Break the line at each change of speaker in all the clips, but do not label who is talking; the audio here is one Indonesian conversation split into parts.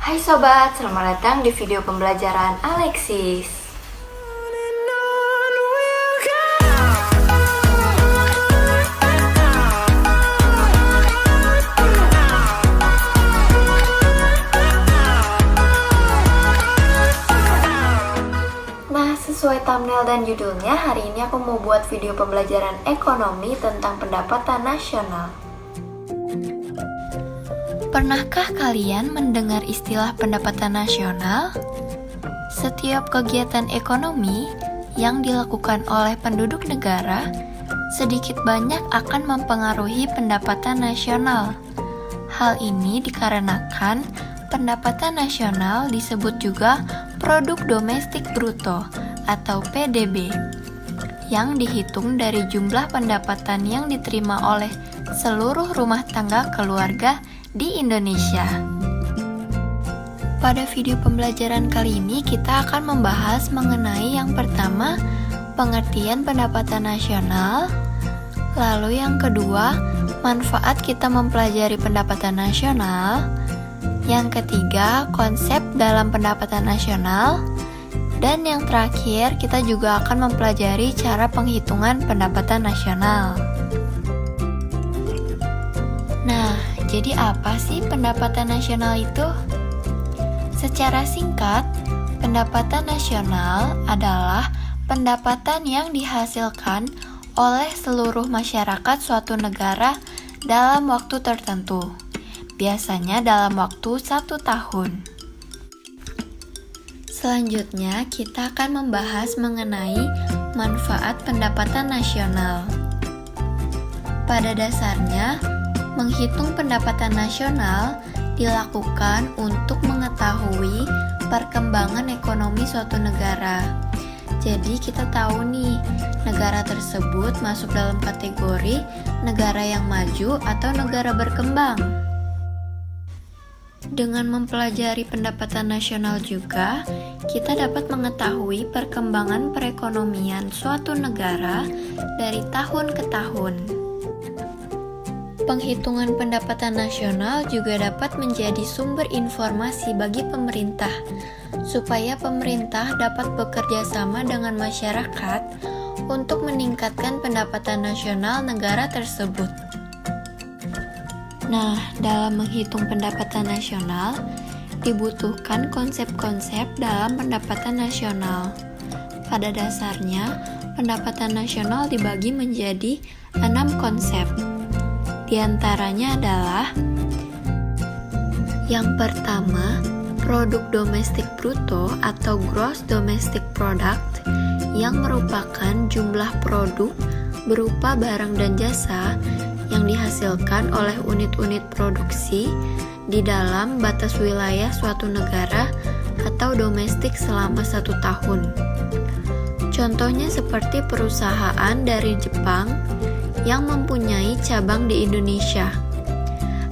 Hai sobat, selamat datang di video pembelajaran Alexis. Nah, sesuai thumbnail dan judulnya, hari ini aku mau buat video pembelajaran ekonomi tentang pendapatan nasional. Pernahkah kalian mendengar istilah pendapatan nasional? Setiap kegiatan ekonomi yang dilakukan oleh penduduk negara sedikit banyak akan mempengaruhi pendapatan nasional. Hal ini dikarenakan pendapatan nasional disebut juga produk domestik bruto atau PDB yang dihitung dari jumlah pendapatan yang diterima oleh seluruh rumah tangga keluarga di Indonesia. Pada video pembelajaran kali ini kita akan membahas mengenai yang pertama, pengertian pendapatan nasional, lalu yang kedua, manfaat kita mempelajari pendapatan nasional, yang ketiga, konsep dalam pendapatan nasional, dan yang terakhir kita juga akan mempelajari cara penghitungan pendapatan nasional. Nah, jadi apa sih pendapatan nasional itu? Secara singkat, pendapatan nasional adalah pendapatan yang dihasilkan oleh seluruh masyarakat suatu negara dalam waktu tertentu, biasanya dalam waktu 1 tahun. Selanjutnya, kita akan membahas mengenai manfaat pendapatan nasional. Pada dasarnya, menghitung pendapatan nasional dilakukan untuk mengetahui perkembangan ekonomi suatu negara. Jadi kita tahu nih, negara tersebut masuk dalam kategori negara yang maju atau negara berkembang. Dengan mempelajari pendapatan nasional juga, kita dapat mengetahui perkembangan perekonomian suatu negara dari tahun ke tahun. Penghitungan pendapatan nasional juga dapat menjadi sumber informasi bagi pemerintah, supaya pemerintah dapat bekerja sama dengan masyarakat untuk meningkatkan pendapatan nasional negara tersebut. Nah, dalam menghitung pendapatan nasional, dibutuhkan konsep-konsep dalam pendapatan nasional. Pada dasarnya, pendapatan nasional dibagi menjadi 6 konsep. Di antaranya adalah yang pertama, produk domestik bruto atau gross domestic product yang merupakan jumlah produk berupa barang dan jasa yang dihasilkan oleh unit-unit produksi di dalam batas wilayah suatu negara atau domestik selama 1 tahun. Contohnya seperti perusahaan dari Jepang yang mempunyai cabang di Indonesia.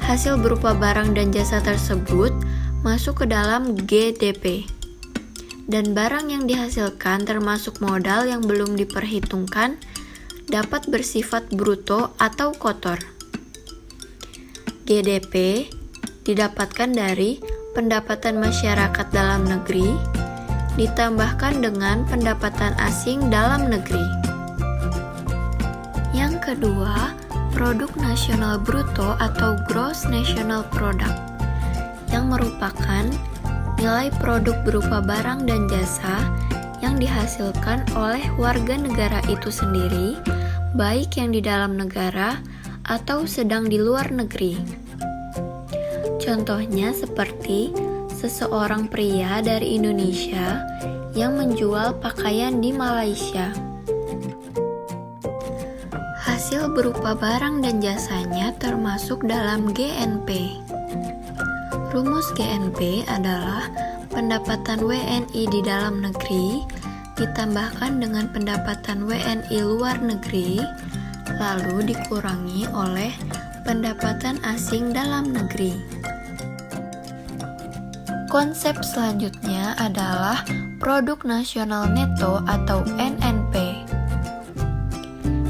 Hasil berupa barang dan jasa tersebut masuk ke dalam GDP. Dan barang yang dihasilkan termasuk modal yang belum diperhitungkan dapat bersifat bruto atau kotor. GDP didapatkan dari pendapatan masyarakat dalam negeri ditambahkan dengan pendapatan asing dalam negeri. Yang kedua, produk nasional bruto atau gross national product yang merupakan nilai produk berupa barang dan jasa yang dihasilkan oleh warga negara itu sendiri, baik yang di dalam negara atau sedang di luar negeri. Contohnya seperti seseorang pria dari Indonesia yang menjual pakaian di Malaysia. Hasil berupa barang dan jasanya termasuk dalam GNP. Rumus GNP adalah pendapatan WNI di dalam negeri ditambahkan dengan pendapatan WNI luar negeri, lalu dikurangi oleh pendapatan asing dalam negeri. Konsep selanjutnya adalah produk nasional neto atau NNP.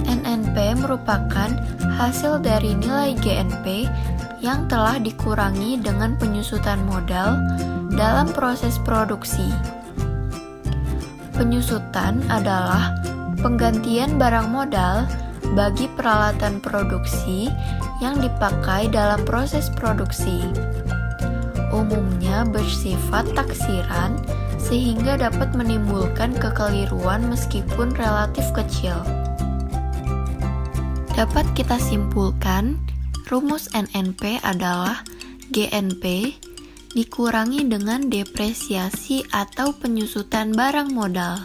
NNP merupakan hasil dari nilai GNP yang telah dikurangi dengan penyusutan modal dalam proses produksi. Penyusutan adalah penggantian barang modal bagi peralatan produksi yang dipakai dalam proses produksi. Umumnya bersifat taksiran sehingga dapat menimbulkan kekeliruan meskipun relatif kecil. Dapat kita simpulkan, rumus NNP adalah GNP dikurangi dengan depresiasi atau penyusutan barang modal.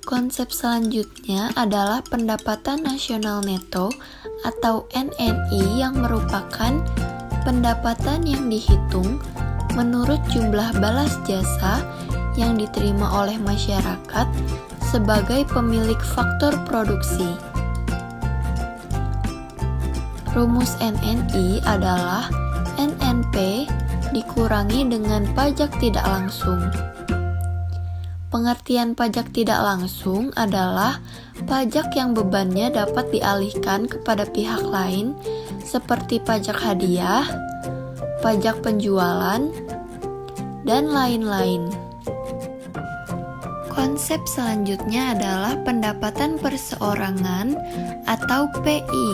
Konsep selanjutnya adalah pendapatan nasional neto atau NNI yang merupakan pendapatan yang dihitung menurut jumlah balas jasa yang diterima oleh masyarakat sebagai pemilik faktor produksi. Rumus NNI adalah NNP dikurangi dengan pajak tidak langsung. Pengertian pajak tidak langsung adalah pajak yang bebannya dapat dialihkan kepada pihak lain seperti pajak hadiah, pajak penjualan, dan lain-lain. Konsep selanjutnya adalah pendapatan perseorangan atau PI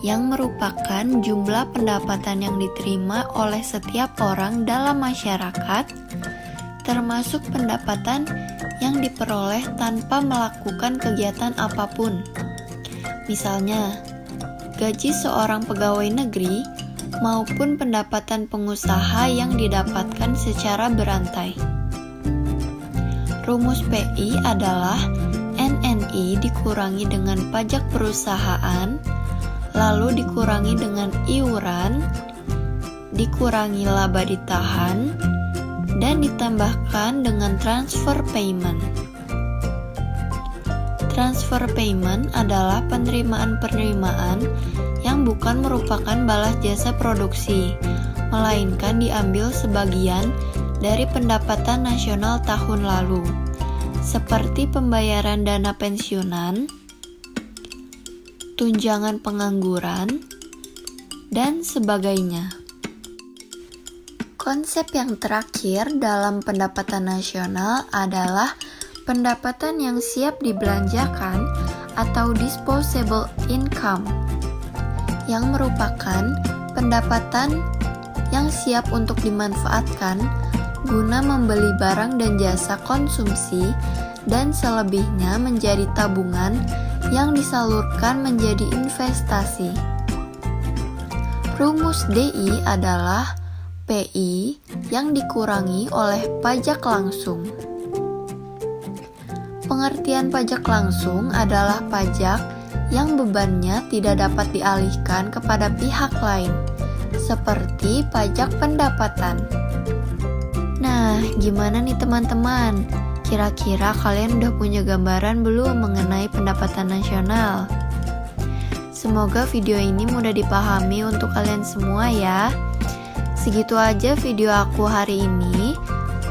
yang merupakan jumlah pendapatan yang diterima oleh setiap orang dalam masyarakat, termasuk pendapatan yang diperoleh tanpa melakukan kegiatan apapun. Misalnya, gaji seorang pegawai negeri maupun pendapatan pengusaha yang didapatkan secara berantai. Rumus PI adalah NNI dikurangi dengan pajak perusahaan, lalu dikurangi dengan iuran, dikurangi laba ditahan, dan ditambahkan dengan transfer payment. Transfer payment adalah penerimaan-penerimaan yang bukan merupakan balas jasa produksi, melainkan diambil sebagian dari pendapatan nasional tahun lalu, seperti pembayaran dana pensiunan, tunjangan pengangguran, dan sebagainya. Konsep yang terakhir dalam pendapatan nasional adalah pendapatan yang siap dibelanjakan atau disposable income, yang merupakan pendapatan yang siap untuk dimanfaatkan guna membeli barang dan jasa konsumsi dan selebihnya menjadi tabungan yang disalurkan menjadi investasi. Rumus DI adalah PI yang dikurangi oleh pajak langsung. Pengertian pajak langsung adalah pajak yang bebannya tidak dapat dialihkan kepada pihak lain, seperti pajak pendapatan. Nah, gimana nih teman-teman? Kira-kira kalian udah punya gambaran belum mengenai pendapatan nasional? Semoga video ini mudah dipahami untuk kalian semua ya. Segitu aja video aku hari ini.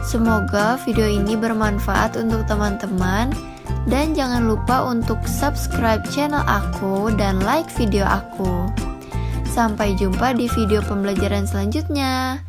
Semoga video ini bermanfaat untuk teman-teman. Dan jangan lupa untuk subscribe channel aku dan like video aku. Sampai jumpa di video pembelajaran selanjutnya.